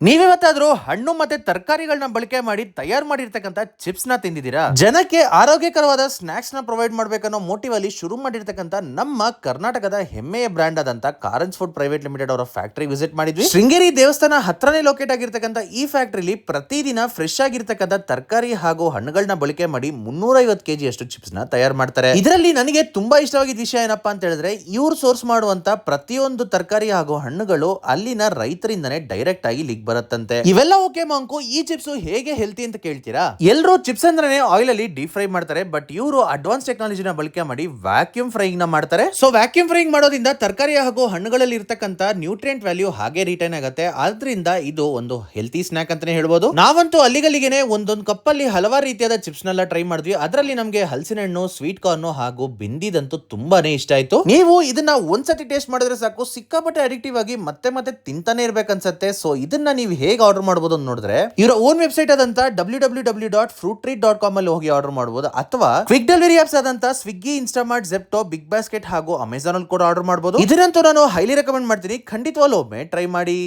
ನೀವಿವತ್ತಾದ್ರೂ ಹಣ್ಣು ಮತ್ತೆ ತರಕಾರಿಗಳನ್ನ ಬಳಕೆ ಮಾಡಿ ತಯಾರು ಮಾಡಿರ್ತಕ್ಕಂಥ ಚಿಪ್ಸ್ ನ ತಿಂದಿದ್ದೀರಾ? ಜನಕ್ಕೆ ಆರೋಗ್ಯಕರವಾದ ಸ್ನಾಕ್ಸ್ ನ ಪ್ರೊವೈಡ್ ಮಾಡ್ಬೇಕನ್ನೋ ಮೋಟಿವ್ ಅಲ್ಲಿ ಶುರು ಮಾಡಿರ್ತಕ್ಕಂಥ ನಮ್ಮ ಕರ್ನಾಟಕದ ಹೆಮ್ಮೆಯ ಬ್ರ್ಯಾಂಡ್ ಆದಂತ ಕಾರನ್ಸ್ ಫುಡ್ ಪ್ರೈವೇಟ್ ಲಿಮಿಟೆಡ್ ಅವರ ಫ್ಯಾಕ್ಟರಿ ವಿಸಿಟ್ ಮಾಡಿದ್ವಿ. ಶೃಂಗೇರಿ ದೇವಸ್ಥಾನ ಹತ್ರನೇ ಲೊಕೇಟ್ ಆಗಿರ್ತಕ್ಕಂಥ ಈ ಫ್ಯಾಕ್ಟರಿಲಿ ಪ್ರತಿದಿನ ಫ್ರೆಶ್ ಆಗಿರ್ತಕ್ಕಂಥ ತರಕಾರಿ ಹಾಗೂ ಹಣ್ಣುಗಳನ್ನ ಬಳಕೆ ಮಾಡಿ 350 kg ಅಷ್ಟು ಚಿಪ್ಸ್ ನ ತಯಾರು ಮಾಡ್ತಾರೆ. ಇದರಲ್ಲಿ ನನಗೆ ತುಂಬಾ ಇಷ್ಟವಾಗಿದ್ದ ವಿಷಯ ಏನಪ್ಪಾ ಅಂತ ಹೇಳಿದ್ರೆ, ಇವ್ರು ಸೋರ್ಸ್ ಮಾಡುವಂತ ಪ್ರತಿಯೊಂದು ತರಕಾರಿ ಹಾಗೂ ಹಣ್ಣುಗಳು ಅಲ್ಲಿನ ರೈತರಿಂದನೇ ಡೈರೆಕ್ಟ್ ಆಗಿ ಲಿಗ್ ಬರುತ್ತಂತೆ. ಇವೆಲ್ಲ ಓಕೆ ಮಾಂಕು, ಈ ಚಿಪ್ಸ್ ಹೇಗೆ ಹೆಲ್ತಿ ಅಂತ ಕೇಳ್ತೀರಾ? ಎಲ್ಲರೂ ಚಿಪ್ಸ್ ಅಂದ್ರೆ ಆಯಿಲ್ ಅಲ್ಲಿ ಡೀಪ್ ಫ್ರೈ ಮಾಡ್ತಾರೆ, ಬಟ್ ಇವರು ಅಡ್ವಾನ್ಸ್ ಟೆಕ್ನಾಲಜಿನ ಬಳಕೆ ಮಾಡಿ ವ್ಯಾಕ್ಯೂಮ್ ಫ್ರೈಯಿಂಗ್ ನ ಮಾಡ್ತಾರೆ. ಸೊ ವ್ಯಾಕ್ಯೂಮ್ ಫ್ರೈಯಿಂಗ್ ಮಾಡೋದ್ರಿಂದ ತರಕಾರಿ ಹಾಗೂ ಹಣ್ಣುಗಳಲ್ಲಿ ಇರ್ತಕ್ಕಂಥ ನ್ಯೂಟ್ರಿಯೆಂಟ್ ವ್ಯಾಲ್ಯೂ ಹಾಗೆ ರಿಟೈನ್ ಆಗುತ್ತೆ. ಆದ್ರಿಂದ ಇದು ಒಂದು ಹೆಲ್ತಿ ಸ್ನಾಕ್ ಅಂತಾನೆ ಹೇಳ್ಬೋದು. ನಾವಂತೂ ಅಲ್ಲಿಗಲ್ಲಿಗೆ ಒಂದೊಂದು ಕಪ್ ಅಲ್ಲಿ ಹಲವಾರು ರೀತಿಯಾದ ಚಿಪ್ಸ್ ನೆಲ್ಲ ಟ್ರೈ ಮಾಡಿದ್ವಿ. ಅದರಲ್ಲಿ ನಮಗೆ ಹಲಸಿನ ಹಣ್ಣು, ಸ್ವೀಟ್ ಕಾರ್ನ್ ಹಾಗೂ ಬಿಂದಿದಂತೂ ತುಂಬಾನೇ ಇಷ್ಟ ಆಯ್ತು. ನೀವು ಇದನ್ನ ಒಂದ್ಸತಿ ಟೇಸ್ಟ್ ಮಾಡಿದ್ರೆ ಸಾಕು, ಸಿಕ್ಕಾಪಟ್ಟೆ ಅಡಿಕ್ಟಿವ್ ಆಗಿ ಮತ್ತೆ ಮತ್ತೆ ತಿಂತಾನೆ ಇರ್ಬೇಕನ್ಸತ್ತೆ. ಸೊ ಇದನ್ನ ನೀವು ಹೇಗೆ ಆರ್ಡರ್ ಮಾಡಬಹುದು ಅಂತ ನೋಡಿದ್ರೆ, ಇವರ ಓನ್ ವೆಬ್ಸೈಟ್ ಆದಂತ www.fruittreat.com ಅಲ್ಲಿ ಹೋಗಿ ಆರ್ಡರ್ ಮಾಡಬಹುದು, ಅಥವಾ ಕ್ವಿಕ್ ಡೆಲಿವರಿ ಆಪ್ಸ್ ಆದಂತ ಸ್ವಿಗ್ಗಿ, ಇನ್ಸ್ಟಾಮಾರ್ಟ್, ಜೆಪ್ಟೋ, ಬಿಗ್ ಬಾಸ್ಕೆಟ್ ಹಾಗೂ ಅಮೆಜಾನ್ ಅಲ್ಲಿ ಕೂಡ ಆರ್ಡರ್ ಮಾಡಬಹುದು. ಇದನ್ನಂತೂ ನಾನು ಹೈಲಿ ರೆಕಮೆಂಡ್ ಮಾಡ್ತೀನಿ. ಖಂಡಿತವಾಗ್ಲೂ ಒಮ್ಮೆ ಟ್ರೈ ಮಾಡಿ.